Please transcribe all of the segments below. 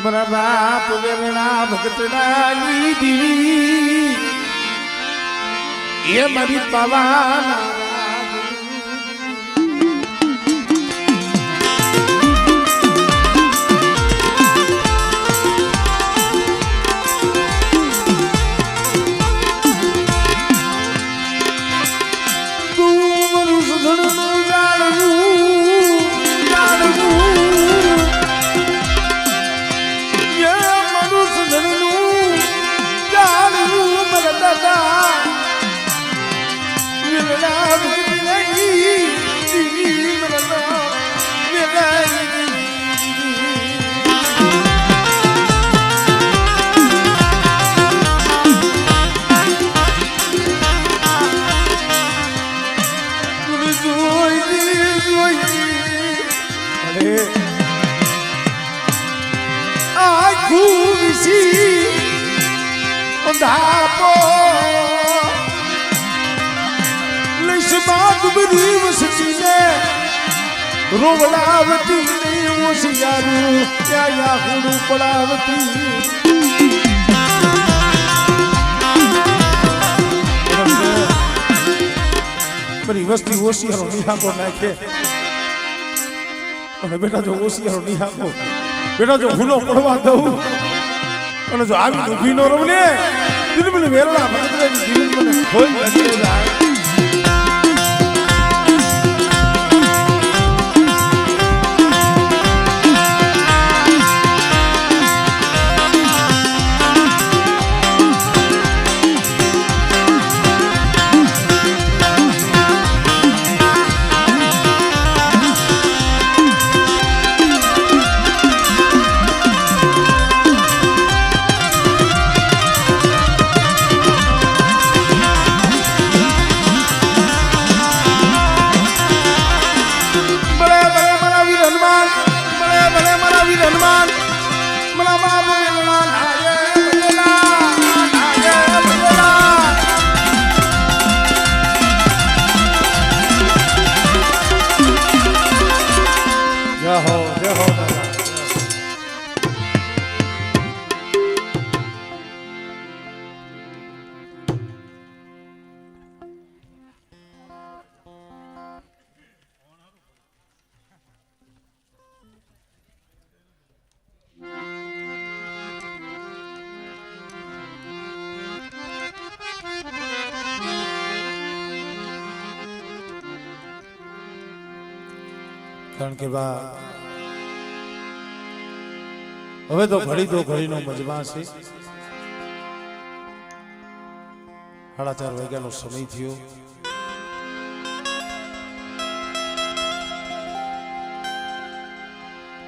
મારા બાપ વેરણા ભગતના લીધી એ મારી પાવાના ધાપો લઈશમાં બધી વસતીને રોવડાવતી ને હોશિયારું ત્યાં યાહુડું પડાવતી બધી વસ્તી હોશિયારો નિહાકો નાખે અને બેટા જો હોશિયારો નિહાકો બેટા જો હુલો પડવા દઉં અને જો આવી ઊભી નો રહું ને દિલ મને વેરણા ભગતરાની દિલ મને ખોઈ લાગી જાય કારણ કે બા હવે તો ઘડીનો મજમા છે 4:30 વાગ્યાનો સમય થયો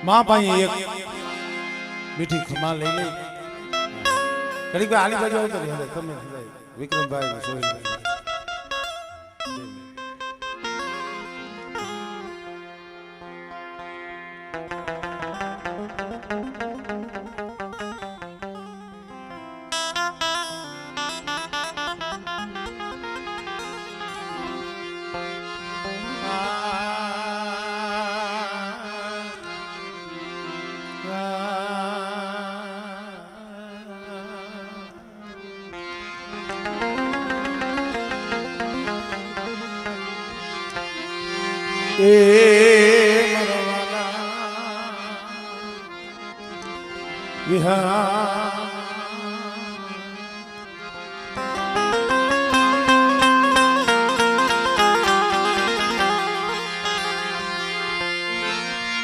માં પાસે એક મીઠી ખમા લઈ લઈ ઘડીક આલી બાજુ આવતો તમે વિક્રમભાઈ સોહિલભાઈ વિહાર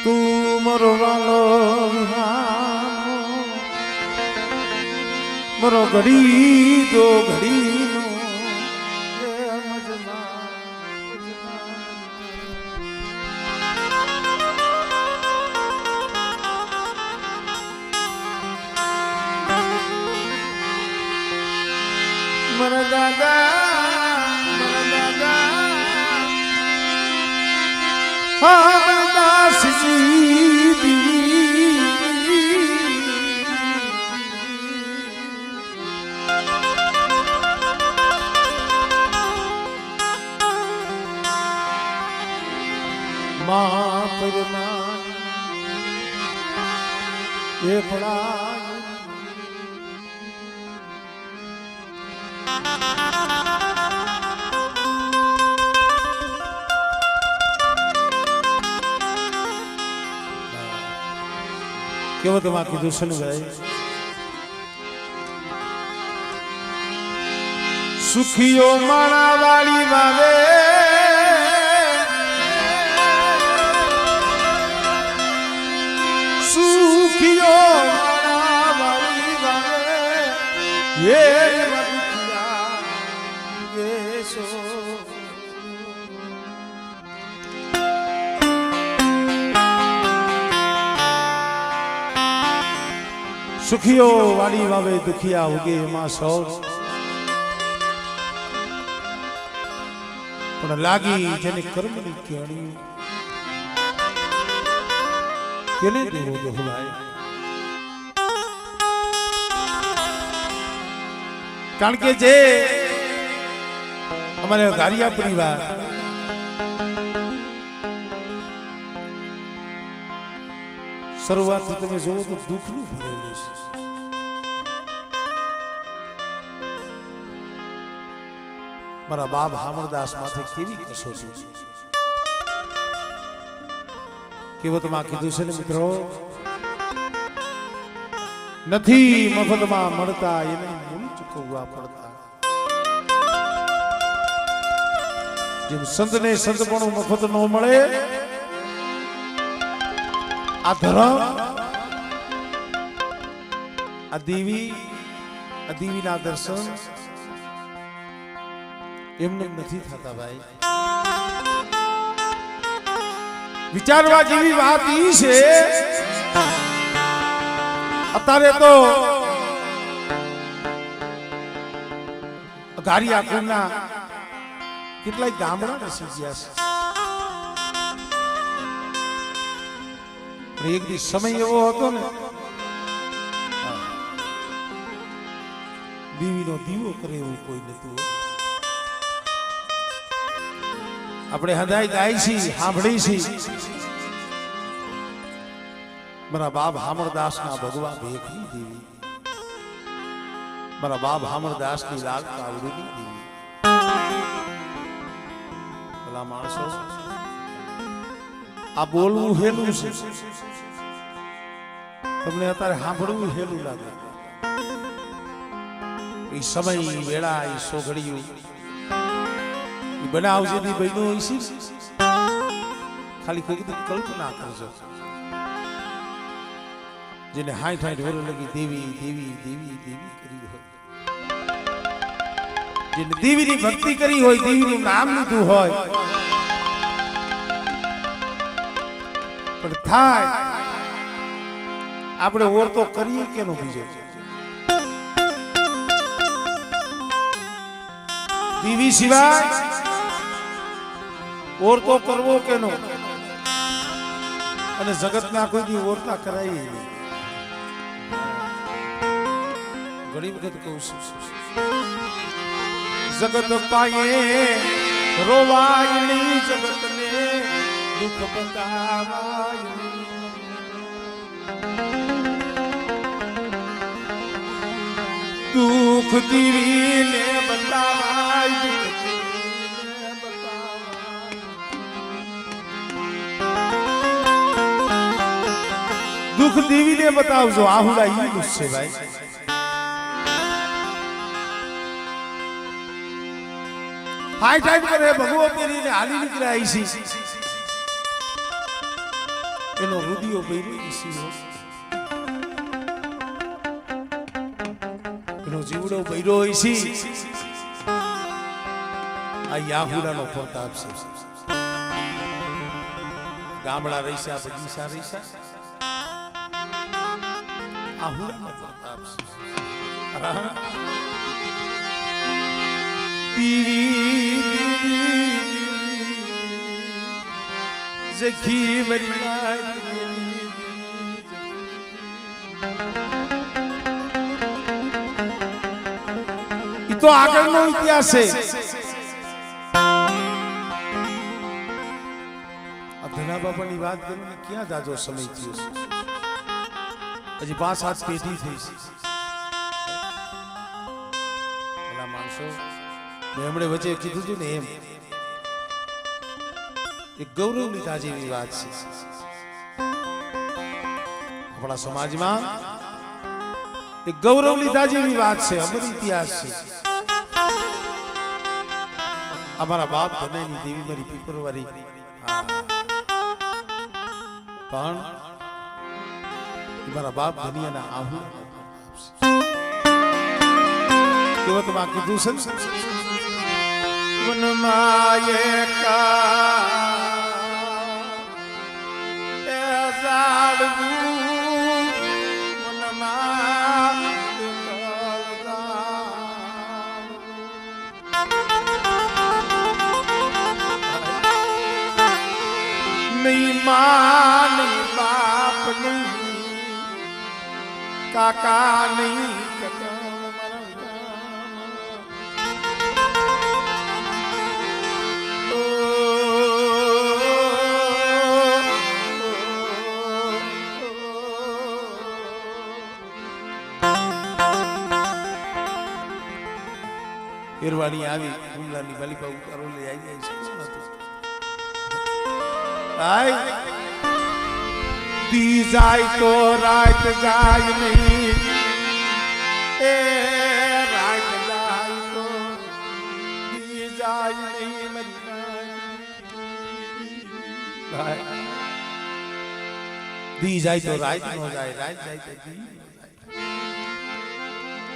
તું મારો વાલો વિહાર મારો ઘડી દો ઘડી એ પડા કેવો તો માં કીધું છે ને ભાઈ સુખીઓ માણા વાળી વાવે સુખીઓ માણા વાળી વાવે એ વખિયા ગેસો સુખીઓ વાળી વાવે દુખિયા ઉગે એમાં સૌ પણ લાગી જેને કર્મની કેણી કેને દેવો દોહલાય કારણ કે જે અમારે ગારિયા પરિવાર શરૂઆતથી તમે જોવો તો દુઃખનું ભરેલું છે મારા બાપ હામરદાસ માથે કેવી કસોટી કેવો તો માં કીધું છે ને મિત્રો નથી મફતમાં મળતા એને મૂળ ચૂકવવા પડતા જેમ સંતને સંતપણું મફત ન મળે આ ધર્મ આ દેવીના દર્શન એમને નથી થતા ભાઈ વિચારવા જેવી વાત ઈ છે અત્યારે તો ગારિયા કુળના કેટલાય ગામડા રસી ગયા છે એક દી સમય એવો હતો ને દેવીનો દીવો કરે એવું કોઈ નતું આપણે હદાય ગાય છી સાંભળી છી મારા બાપ હામરદાસ ના ભગવા ભેખની દેવી મારા બાપ હામરદાસ ની લાલ કાવડીની દેવી ભલા માણસો આ બોલવું હેલું છે તમને અત્યારે સાંભળવું હેલું લાગે એ સમય વેળા એ સોઘડિયું બનાવ જેની બહેનો હોય છે ખાલી કોઈ કલ્પના કરજો જેને 60 વર્ષ લગી દેવી દેવી દેવી દેવી કરી હોય જેને દેવીની ભક્તિ કરી હોય દેવીનું નામ લીધું હોય પણ થાય આપણે ઓર તો કરીએ કેનો બીજો દેવી સિવાય ઓર તો કરવો કેનો અને જગતના કોઈ દી ઓરતા કરાય ઘણી વખત કહું છું જગત પાયે રોવાય નહીં જગતને દુઃખ બતાવાય દુઃખ દીવીને બતાવાય દુઃખ દેવીને બતાવજો આહુડા ઈ ગુસ્સે ભાઈ હાઈ કરે ભગવો પહેરીને હાલી નીકળ્યા છે એનો રુદિયો પહેરી છે એનો જીવડો પહેર્યો છે આ યાહુડાનો પ્રતાપ છે ગામડા રહીશા બગીચા રહીશા આહુડાનો પ્રતાપ છે જખી મરી તો આગળનો ઇતિહાસ છે ધના બાપાની વાત કરું ને ક્યાં જાજો સમય થયો છે હજી 5-7 પેઢી થઈ છે. પેલા માણસો એમણે વચ્ચે કીધું હતું ને એમ એક ગૌરવની તાજી વાત છે આપણા સમાજમાં. એક ગૌરવ લીધા જેવી વાત છે, અમર ઇતિહાસ છે. અમારા બાપ ગમેની દેવી મારી પીપરવારી પણ મારા બાપ ધનિયાના આહુ કેવતમાં કીધું છે વનમાં એકા એ ઝાડવું વનમાં નહીં માં નહીં બાપ નહીં કાકા નહીં એરવાણી આવી હુમલાની બલિપા ઉતારો લઈ આવી જાય છે. દી જાય તો રાત જાય નહીં, એ રાત જાય તો દી જાય નહીં દી જાય તો રાત નો જાય, રાત જાય તો દી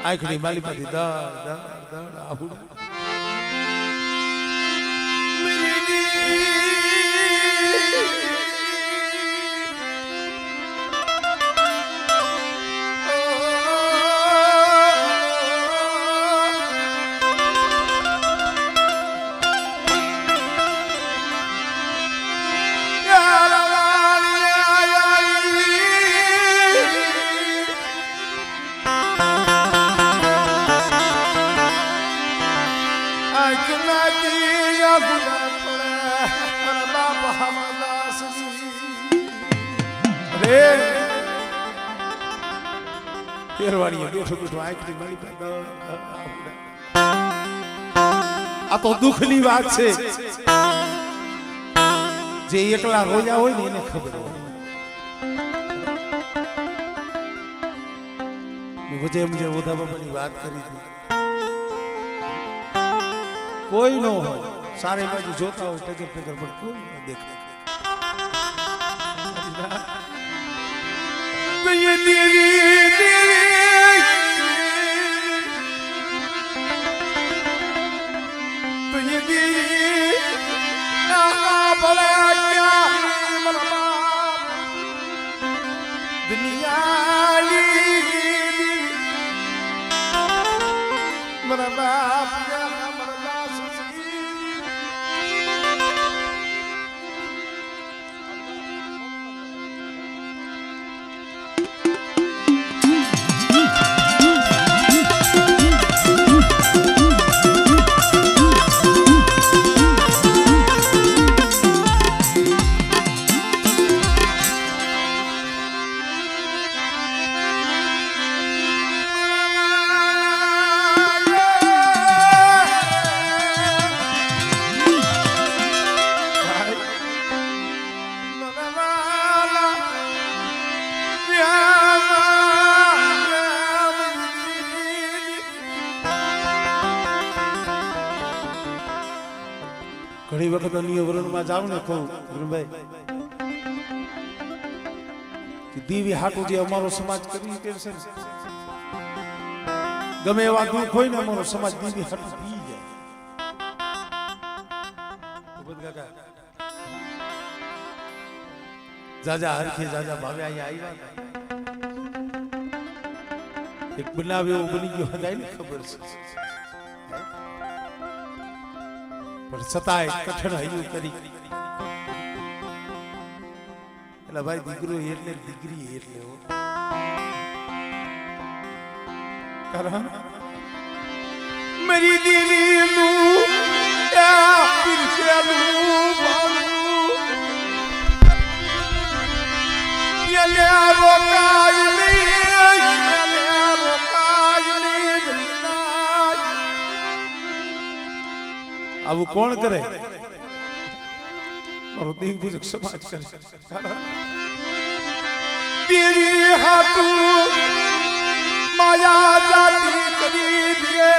આંખની બાલીપાથી દડ દડ દડ આવું આ તો દુઃખની વાત છે. જે એકલા રોયા હોય ને એને ખબર હોય. જેમ જે ઓધા બાબાની વાત કરી હતી, કોઈ ન હોય સારી બાજુ જોતા હોય ટગર ટગર પણ કોઈ ન દેખાય. ઘણી વખત અન્ય વરણમાં જાવ ને કહું ગુરુભાઈ કે દેવી હાટું જે અમારો સમાજ કરી કે છે ને, ગમે એવા દુઃખ હોય ને અમારો સમાજ દેવી હાટું પી જાય. જાજા હરખે જાજા ભાવે અહીંયા આવ્યા, એક બનાવ એવો બની ગયો હતા ને ખબર છે, પણ છતાંય કઠણ હૈયું કરી. એટલે ભાઈ દીકરો એટલે દીકરી એટલે કારણ મારી દીકરીનું રોકાય નહીં આવું કોણ કરે? મારો દીક બુજક સમાજ કરે. તેરી હાટુ માયા જાતી કરી દે,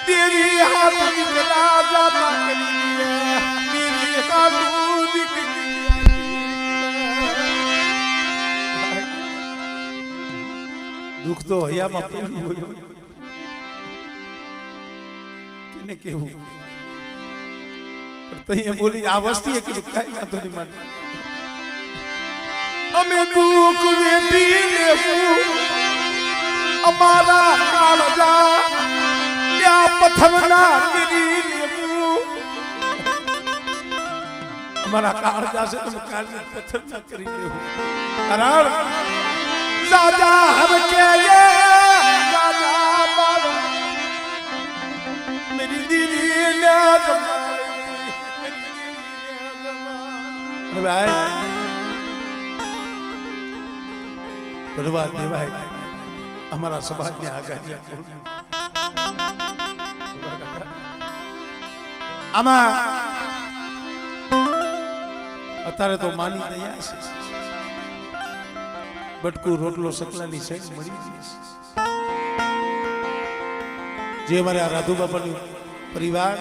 તેરી હાટુ કલા જાતા કરી દે, તેરી હાટુ દુઃખ તો હૈયામાં પડ્યું હોય કેને કેવું, પણ તઈએ બોલી આ વસ્તી કે કાઈ વાંધો નહીં માને. અમે દુઃખ વેઠી લેવું અમારા કાળજા ત્યાં પથ્થરના કરી લેવું, અમારા કાળજા છે તમે કાળજા પથ્થરના કરી લેવું. કારણ રાજા હર કે રાજા મારો મેરી દીદી ને જમાઈ ભાઈ બરબાદ દેવાય અમારા સમાજની આગાહી. આમાં અત્યારે તો માની તૈયાર છે, બટકું રોટલો સકલાની સેજ મળી ગઈ. જે અમારે આ રાધુ બાપાનું પરિવાર,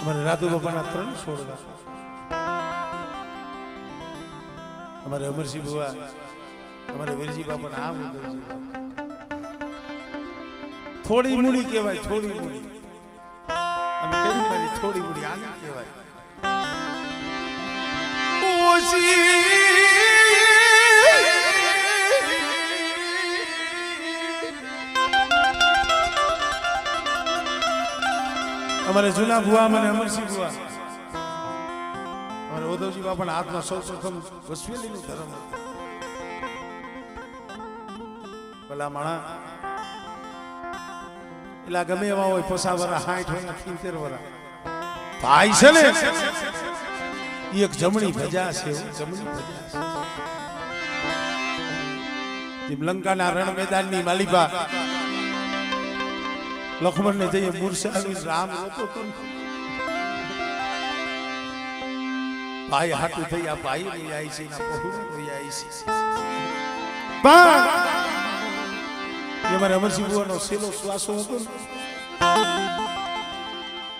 અમારે રાધુ બાપાના 3 છોડવા, અમારે અમરસિંહ બુવા, અમારે વીરજી બાપાના આમ થોડી મૂડી કહેવાય, થોડી મૂડી અમે કેવી મારી થોડી મૂડી આને કહેવાય. અમારે જૂના ભુવા મને અમરસિંહ ભુવા, અમારે ઉદ્ધવજી બાપાના હાથમાં સૌ પ્રથમ વસવેલીનું ધર્મ હતું. ભલા માણા એટલે ગમે એવા હોય 50 વર્ષ 60 હોય 70 વર્ષ ભાઈ છે ને એક જમણી ભજા છે, જમણી ભજા છે. જેમ લંકાના રણ મેદાનની માલિકા લક્ષ્મણને જઈએ મૂર્છાવી રામ રોતો તો ભાઈ હાટુ થઈ આ ભાઈ લઈ આવી છે, ના બહુ લઈ આવી છે. પણ અમારે અમરસિંહ બુવાનો સેલો શ્વાસો હતો ને,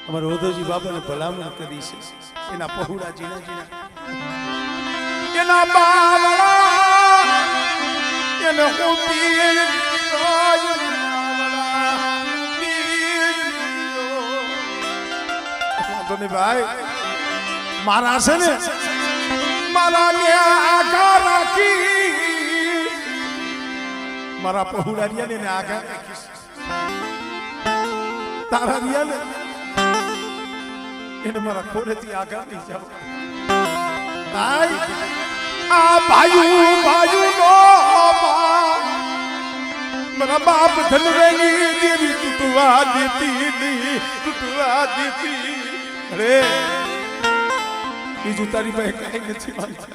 અમારે ઉદ્ધવજી બાપાને ભલામણ કરી છે એના પહોળા જીના જીના એના બાવળા એને હું પીર તો ભાઈ મારા છે ને મારા ને આગા રાખી, મારા પહોળા રિયા ને આગા રાખીશ, તારા રિયા ને એને મારા ખોરેથી આગા નહીં જાવ. ભાઈ આ ભાઈ ભાઈ નો મારા બાપ ધનવેની દેવી તૂટવા દેતી નહીં, તૂટવા દેતી. અરે બીજું તારી પાસે કઈ નથી માનતા,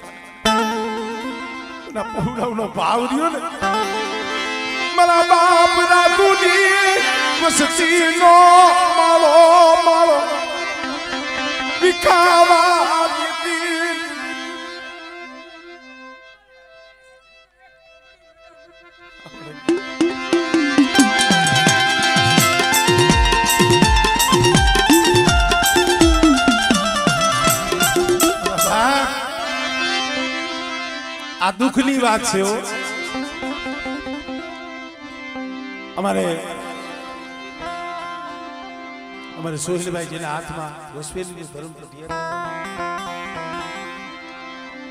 પહોળાનો ભાવ રહ્યો ને મારા બાપ રાધુની વસતી નો માળો માળો વિખાવા દેતી. આ દુઃખની વાત છે. અમારે સોહેલભાઈ જેના હાથમાં વસવેલીનું ધર્મ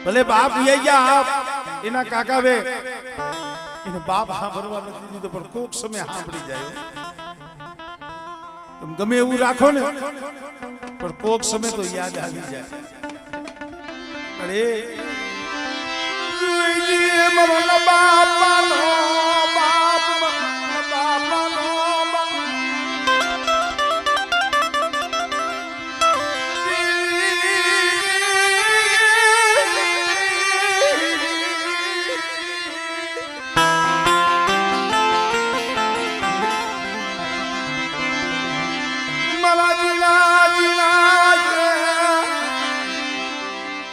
ભલે બાપ ગયા એના કાકા વે એને બાપ સાંભળવા નથી દીધો, પણ કોક સમય સાંભળી જાય. તમે ગમે એવું રાખો ને પણ કોક સમય તો યાદ આવી જાય. અરે મારો બાપાનો બાપ બાપાનો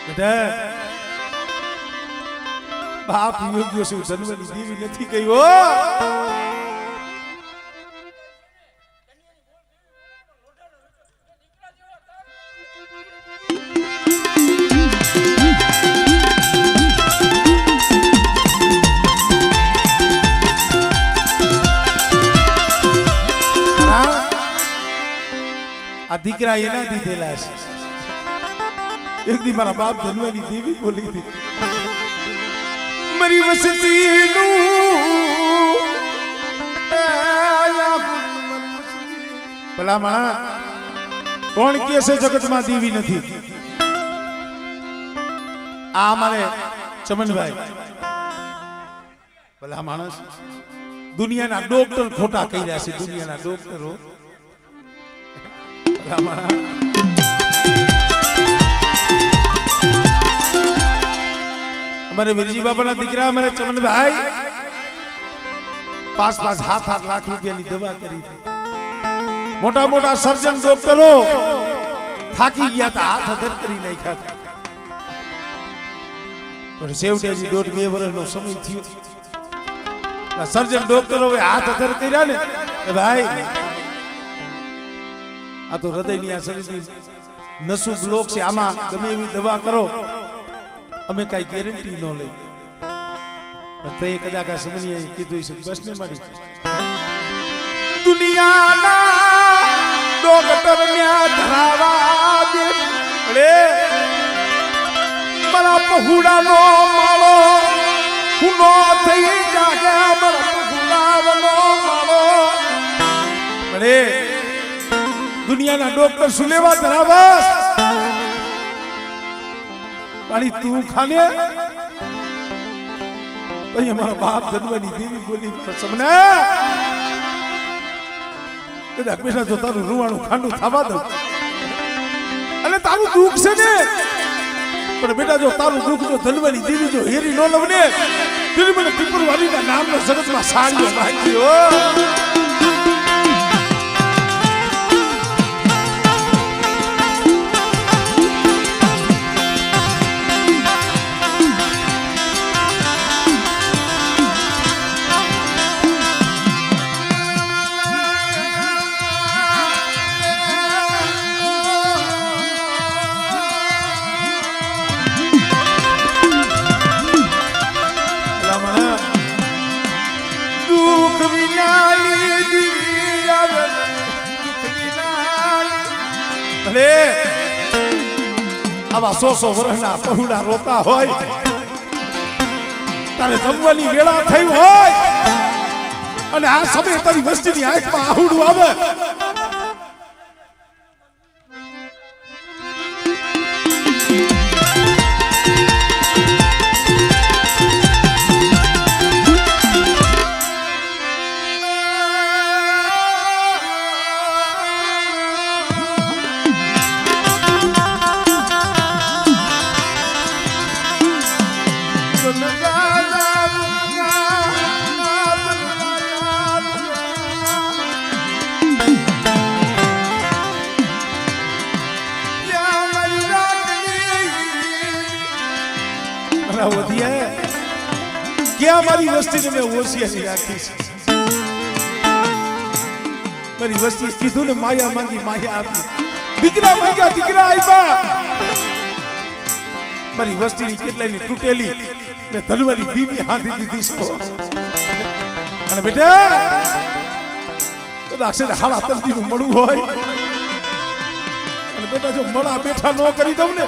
બેટા બાપ યોગ્ય શું જન્મની દેવી નથી ગઈ હો. આ દીકરા એના દીધેલા છે. એક દી મારા બાપ જન્મની દેવી બોલી હતી મારી વસતીનું ભલા માણા કોણ કે છે જગતમાં દેવી નથી? આ અમારે ચમનભાઈ ભલા માણસ દુનિયાના ડોક્ટર ખોટા કહી રહ્યા છે. દુનિયાના ડોક્ટરો અમારે વીરજી બાપાના દીકરા અમારે ચમનભાઈ 5-5 7-8 લાખ રૂપિયાની દવા કરી. મોટા મોટા સર્જન ડોક્ટરો થાકી ગયા હતા, હાથ અધર કરી નાખ્યા. પણ છેવટે 1.5-2 વર્ષનો સમય થયો. સર્જન ડોક્ટરો હાથ અધર કર્યા ને કે ભાઈ આ તો હૃદયની આ શરીરની નસું બ્લોક છે, આમાં ગમે એવી દવા કરો અમે કઈ ગેરંટી ન લઈ. તો એ કદાચ આ સમજીએ કીધું છે બસ ને મારી દુનિયાના ડોક્ટર ન્યા ધરાવા દે રે મારા પહુડાનો માળો હુનો થઈ જાગે મારા પહુડાનો માળો રે દુનિયાના ડોક્ટર શું લેવા ધરાવાસ? પાણી તું ખાને પછી અમારા બાપ જન્મની દેવી બોલી સમને કદાચ પેલા જો તારું રૂવાણું ખાંડું થવા દઉં અને તારું દુઃખ છે ને પણ બેટા જો તારું દુઃખ જો જન્મની દેવી જો હેરી ન લવ ને તેની મને પીપળવાળીના નામનો જગતમાં સાડીઓ નાખ્યો. આવા 100 વર્ષના પહુડા રોતા હોય તારે જમવાની વેળા થઈ હોય અને આ સમય તારી વસ્તીની આંખમાં આહુડું આવે क्या मारी वस्ती ने मैं ओसियानी राखी છે મારી વસ્તી કીધું ને માયા માંગી માયા આપી દીકરા માંગ્યા દીકરા આપ્યા મારી વસ્તીની કેટલાની તૂટેલી મેં ધનવારી બીબી હાથી દીધી છે અને બેટા તો દાક્ષે હાલા તલદીનું મળું હોય અને બેટા જો મળા બેઠા ન કરી દઉં ને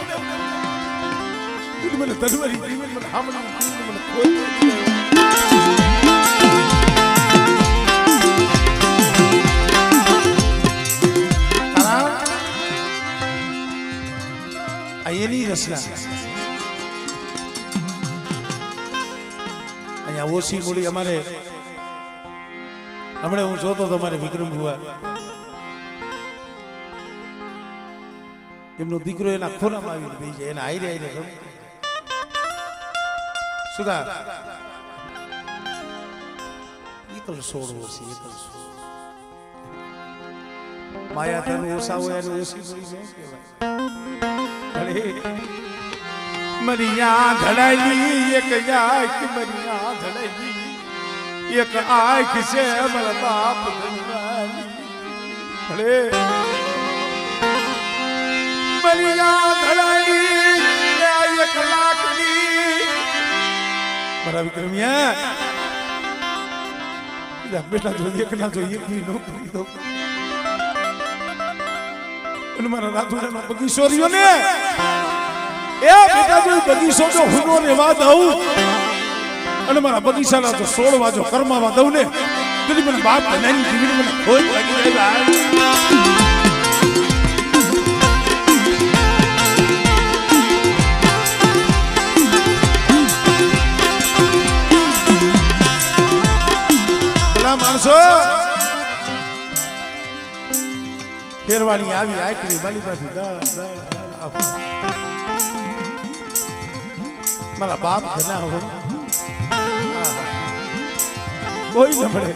મને ધનવારી બીબી મને હામણી મને કોઈ એની રચના અહીંયા ઓછી મૂડી અમારે હમણાં હું જોતો તો અમારે વિક્રમ ભુવા એમનો દીકરો એના ખોરામાં આવીને બેસી જાય એના આયરે આયરે રમે સુધા એકલ છોડવો છે એકલ માયા તને ઓછા હોય અને ઓછી મૂડી ન કહેવાય મરિયા ધડાઈ એક આંખ મરિયા ધડાઈ એક આંખ છે મારા બાપ ધનવાલી અરે મરિયા ધડાઈ એક લાખની મારા વિક્રમિયા બેટા જોઈએ કે ના જોઈએ નોકરી દો અને મારા રાજુડાનો બગીચો રહ્યો ને એ બેટા જો બગીચો જો હુનો રેવા દઉં અને મારા બગીચાના જો 16 વાજો કરમાવા દઉં ને તો મને બાપ નાની જીવીને મને ખોઈ લાગી જાય ભલા માણસો ફેરવાણી આવી આકરી બાલી પાસે મારા બાપ ઘણા હોય કોઈ ન મળે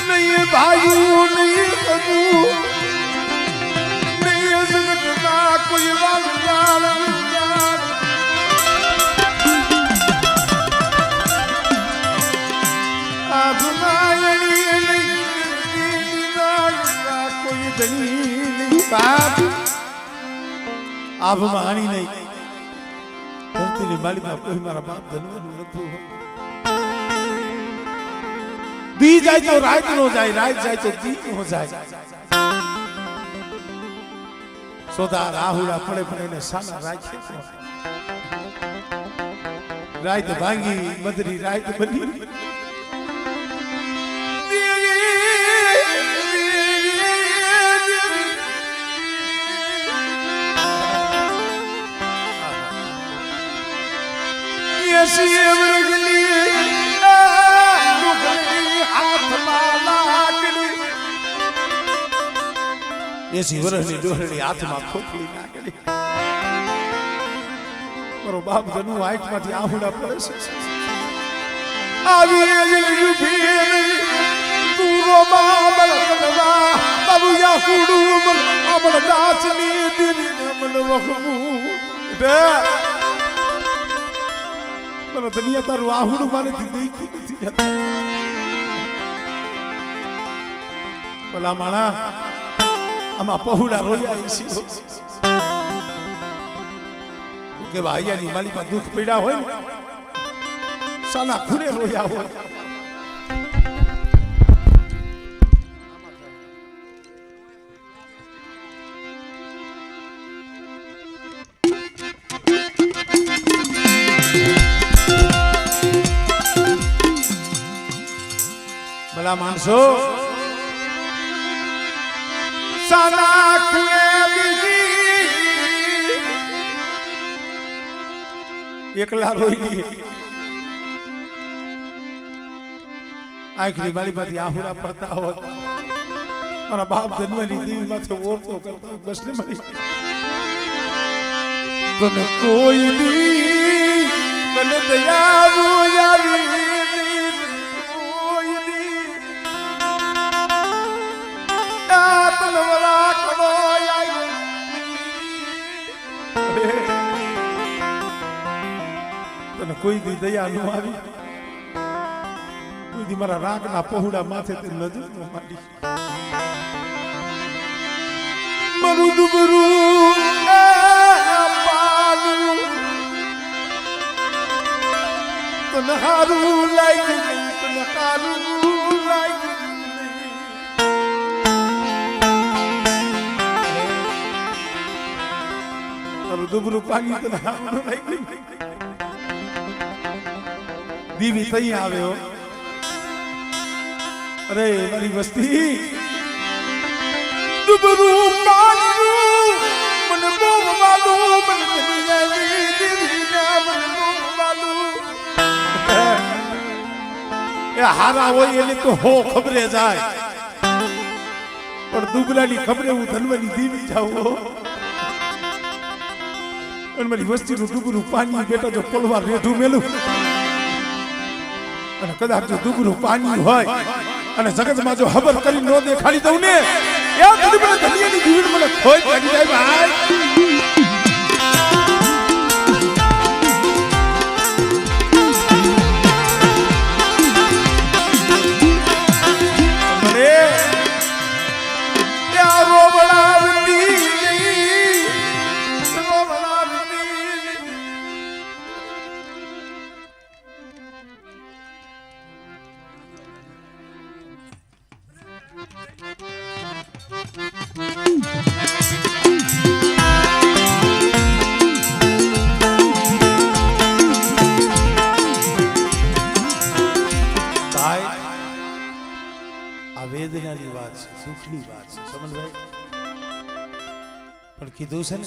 નહીં ભાઈઓ નહીં કદું નહીં જગતમાં કોઈ વાગવાળ આ ભમાયણી નહીં કોઈ ધણી બાપ આભમાણી નહીં ધરતીની માલિકમાં કોઈ મારા બાપ ધનવાનું નતું દી જાય તો રાત નો જાય રાત જાય તો દી નો જાય સોદા રાહુડા પડે પણ એને સાના રાખે રાત ભાંગી મદરી રાત બની એસી વર્ષની ડોહરી હાથમાં ખોખલી નાખી મારો બાપ જનું આંખમાંથી આહુડા પડે છે આવી તુરો બાબલ કલવા બાબુ યાહુડુ અમલ દાચની દિલી અમલ વખમુ બે મને દુનિયા તારું આહુડું મારેથી દેખી નથી જતા ભલા માણા આમાં પહોળા રોયા છે કે ભાઈયાની માલિકમાં દુઃખ પડ્યા હોય ને સાના ખૂણે રોયા હોય ભલા માણસો સાના ખૂણે બીજી એકલા રોઈ આંખની બારીમાંથી આહુડા પડતા હોત મારા બાપ જન્મની દેવી માથે ઓરતો કરતા બસ ને મળી તને કોઈ દી તને દયા આવી તને કોઈ દી દયા ન આવી કોઈ દી મારા રાગના પહોળા માથે તે નજર ન માંડી મારું દુબરું પાલું તને હારું લાગ્યું તને હારું લાગ્યું મારું દુબરું પાણી તને હારું લાગ્યું દીવી તઈ આવ્યો અરે મારી વસ્તી દુબરું પાલું મને બહુ વાલું મને દુનિયાની દીવીના મને બહુ વાલું એ હારા હોય એને તો હો ખબરે જાય પણ દુબરાની ખબરે હું ધનવાની દીવી જાઉં અને મારી વસ્તીનું દુબરું પાણી બેટા જો પલવાર રેઢું મેલું અને કદાચ જો દુબરું પાણી હોય અને જગતમાં જો ખબર કરી નો દેખાડી દઉં ને એ મને ધનિયાની જીવન મને ખોઈ લાગી જાય ભાઈ દુઃખની વાત છે સમજભાઈ પણ કીધું છે ને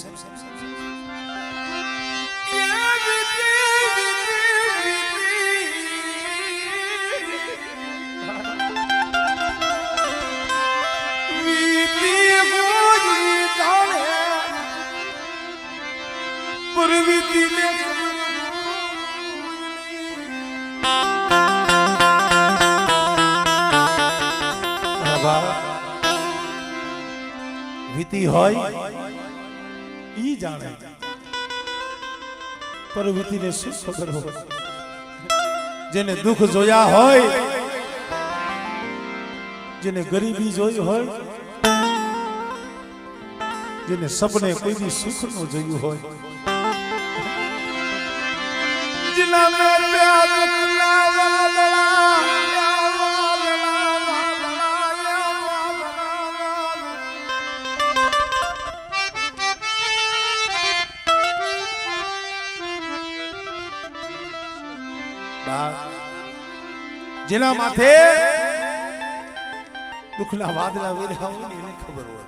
વીતી હોય ઈ જાણે પર વીતીને શું ખબર હોય જેને દુઃખ જોયા હોય જેને ગરીબી જોઈ હોય જેને સપને કોઈ દી સુખ નો જોયું હોય जिला में प्यार जिला माथे दुखना वादला वेरा હોય ને એને ખબર હોય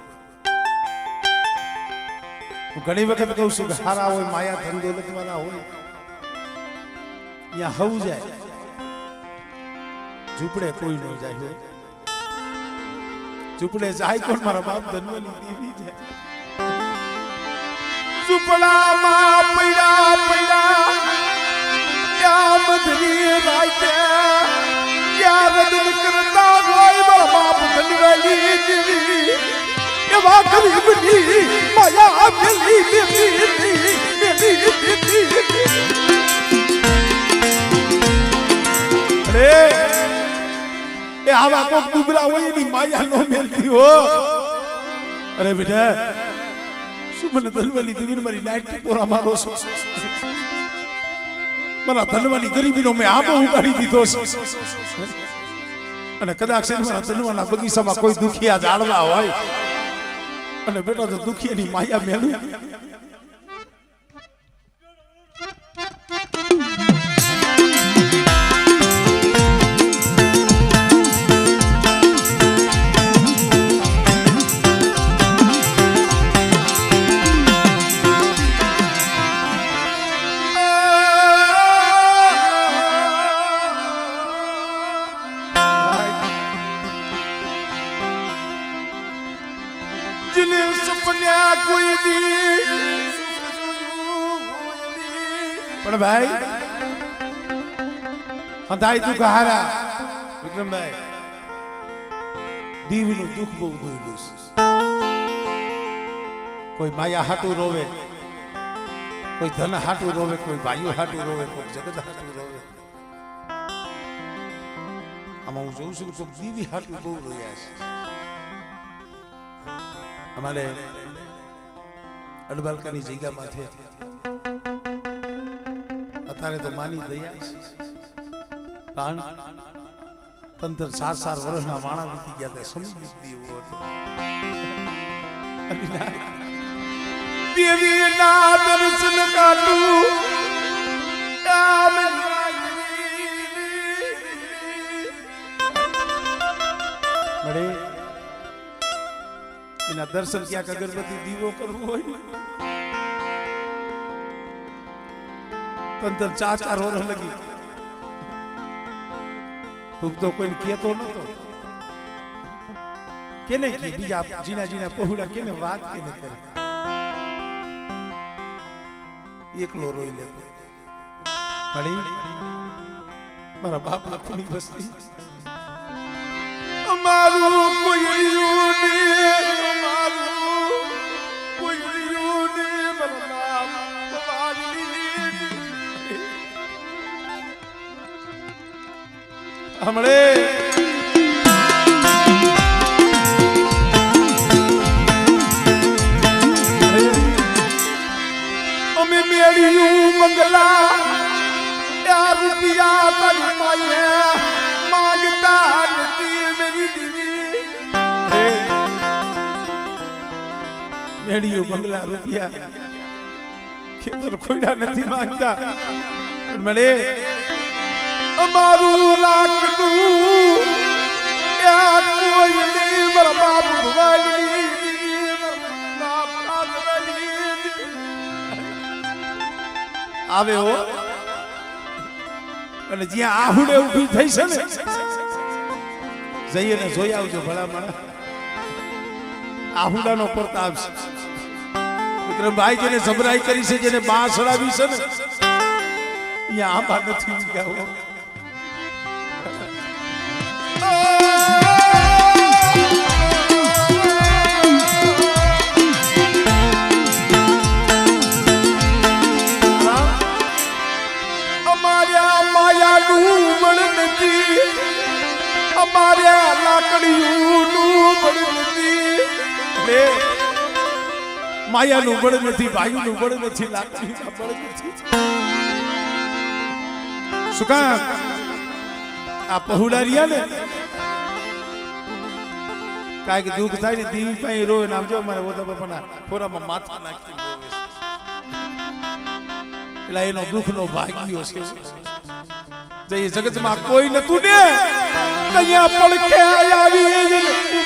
હું ઘણી વખત કહું છું કે હારા હોય માયા ધન દોલત વાળા હોય या हव जाए झूपड़े कोई न जाए झूपड़े जाए कौन मारा बाप धनवली देवी जाए झूपड़ा मां पड़ा पड़ा क्या मधरी राते क्या रदन करता होए मारा बाप धनवली देवी ये वा गरीबनी माया मिली देवी ए आवा को दुबरा होई नी माया नो मिलती हो अरे बेटा सुमन धनवाली देवी मारी नाइट पूरा मारो मरा धनवाली गरीबी नो मैं आबो उगाड़ी दीधो અને કદાચ મારા ધનવાના બગીચામાં કોઈ દુખિયા જાળવા હોય અને બેટા તો દુખિયાની માયા મેલું પણ ભાઈ હંધાઈ તું કહારા વિક્રમભાઈ દીવનું દુઃખ બહુ દુઃખ કોઈ માયા હાટું રોવે કોઈ ધન હાટું રોવે કોઈ ભાઈઓ હાટું રોવે કોઈ જગત હાટું રોવે આમાં હું જોઉં છું કે દીવી હાટું બહુ રોયા છે અમારે અડબાલકાની જગ્યામાં છે અત્યારે તો માની દયા કારણ 15-4 વર્ષના માણા વીતી ગયા હતા સમજી દીવો હતો દેવી ના દર્શન કાટું મળે એના દર્શન ક્યાંક અગરબત્તી દીવો કરવો હોય 15-4 વર્ષ લગી તું તો કોઈ કહેતો નતો કેને કી બીજા જીના જીના પહોળા કેને વાત કેને કરે એકલો રોઈ લે મળી મારા બાપ લખની બસ્તી અમારું કોઈ हमरे अमी मेरी मंगला यार रुपया तक पाए मांगता मेरी दीदी मेरी मंगला रुपया खेतर खोड़ा नहीं मांगता मरे અમારું લાકડું જોઈ મારા બાપ ભવાની આવે હો અને જ્યાં આહુડે ઊભી થઈ છે ને જઈએ ને જોઈ આવજો ભલામણ આહુડાનો પ્રતાપ છે વિક્રમભાઈ જેને જબરાઈ કરી છે જેને બા સડાવી છે ને અહીંયા આંબા નથી ગયા અમારે લાકડીયું બળ નથી માયાનું બળ નથી ભાઈનું બળ નથી લાકડીનું બળ નથી શું કામ આ પહુડારિયા ને કાંઈક દુઃખ થાય ને દીવી પાસે રોય નામ જો મારે ઓદા બાપાના ખોરામાં માથા નાખી એટલે એનો દુઃખનો ભાગ્યો છે જે જગતમાં કોઈ નતું ને કયા પડકે આવી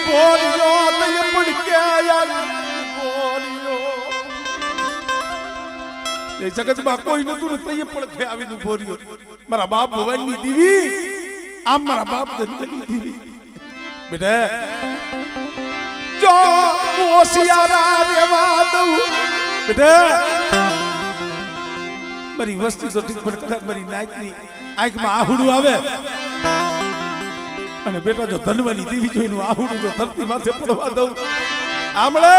બોલ્યો તય પડકે આવી બોલ્યો એ જગતમાં કોઈ નતું ને તય પડકે આવીને બોલ્યો મારા બાપ ભગવાનની દીવી આમ મારા બાપ ધનની દીવી બેટા જો ઓસિયારા રેવા દઉં બેટા મારી વસ્તુ તો ઠીક પણ મારી નાચની આંખમાં આહુડું આવે અને બેટા જો ધનવાની દેવી જોઈને આહુડું જો ધરતી માથે પડવા દઉં આમળે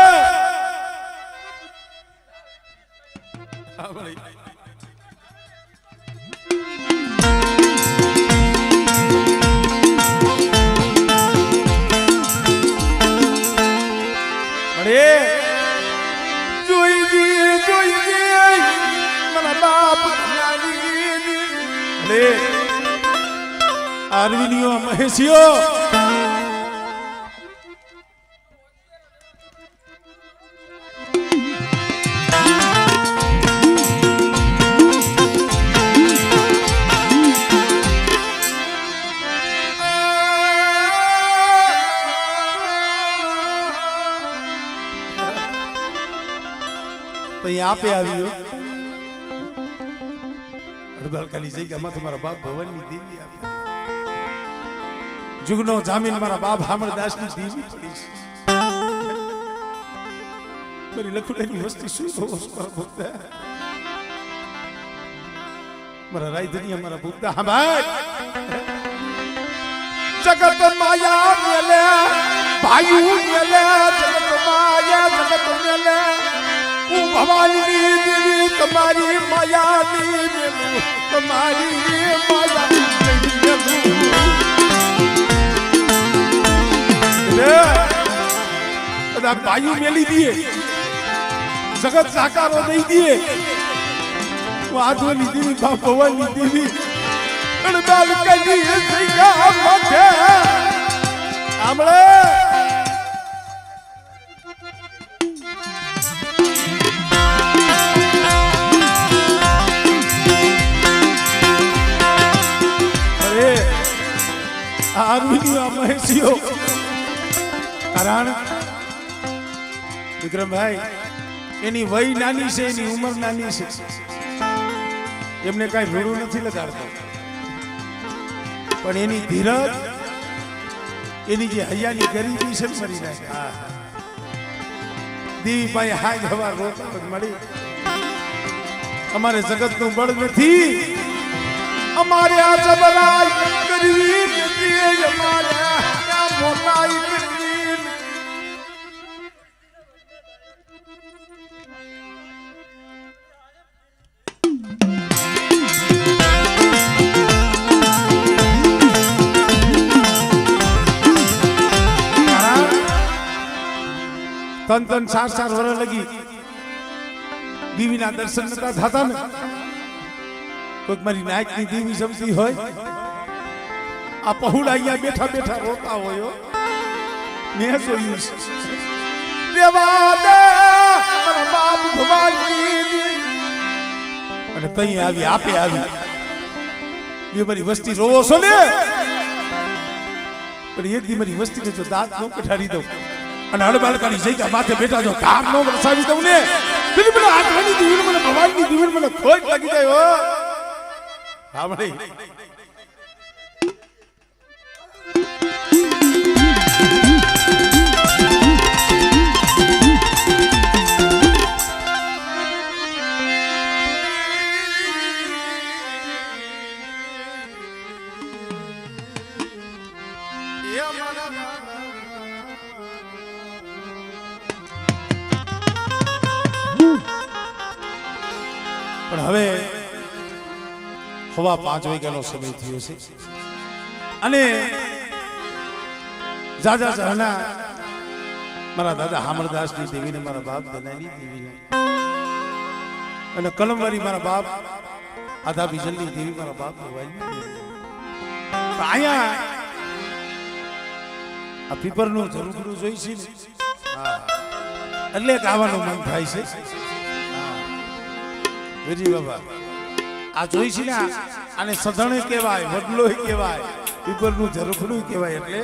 જોઈ મારા બાપ આરવીનીઓ મહેશીઓ તો આપે આવ્યો અડબાલકાની જગ્યામાં તમારા બાપ ભવનની દેવી આવી જુગનો જામીન મારા બાપ હામળદાસની દેવી પડી છે મારી લખુડાની વસ્તી શું હોશ પર ભૂખતા મારા રાયધનિયા મારા ભૂખતા હા ભાઈ જગત માયા મેલે ભાઈ મેલે જગત માયા જગત મેલે હું ભવાની દેવી તમારી માયાની મેલું તમારી માયાની બધા ભાઈઓ મેલી દીએ જગત સાકારો દઈ દીએ વાદોની દેવી બાપ ભવાની દેવી અડબાલ કદી જગ્યા મથે આમળે આરવીનીઓ મહેશીઓ કારણ વિક્રમભાઈ એની વય નાની છે એની ઉંમર નાની છે એમને કઈ રૂડું નથી લગાડતો પણ એની ધીરજ એની જે હૈયાની ગરીબી છે મરી નાખે દેવી પાસે હાજ હવા રોતા મળી અમારે જગતનું બળ નથી અમારે આ જબરાઈ કરવી નથી અમારે આ મોટાઈ કરવી તન તન 4 વર્ષ લગી દેવીના દર્શન નતા થતા ને કોઈક મારી નાયકની દેવી જમતી હોય આ પહુડા અહીંયા બેઠા બેઠા રોતા હોય મેં જોયું છે દેવા દે મારા બાપ ભવાની અને તઈ આવી આપે આવી બે મારી વસ્તી રોવો છો ને પણ એક દી મારી વસ્તી જો દાંત નો કઠાડી દઉં અને હળબાળકાની જગ્યા માથે બેઠા જો ધાર નો વરસાવી દઉં ને પેલી મને આઠવાની દીવી મને ભવાની દીવી મને ખોટ લાગી જાય હો હા ભાઈ પણ હવે 5:15 વાગ્યાનો સમય થયો છે અને જાજા જહાના મારા દાદા હામરદાસની દેવીને મારા બાપ દનાની દેવીને અને કલમવારી મારા બાપ આધા બીજલની દેવી મારા બાપ અહીંયા આ પીપરનું જરૂર જોઈ છે ને એટલે ગાવાનું મન થાય છે વેજી બાબા આ જોઈ છે ને આને સધણે કહેવાય વડલો કહેવાય પીપરનું ઝરૂખડું કહેવાય એટલે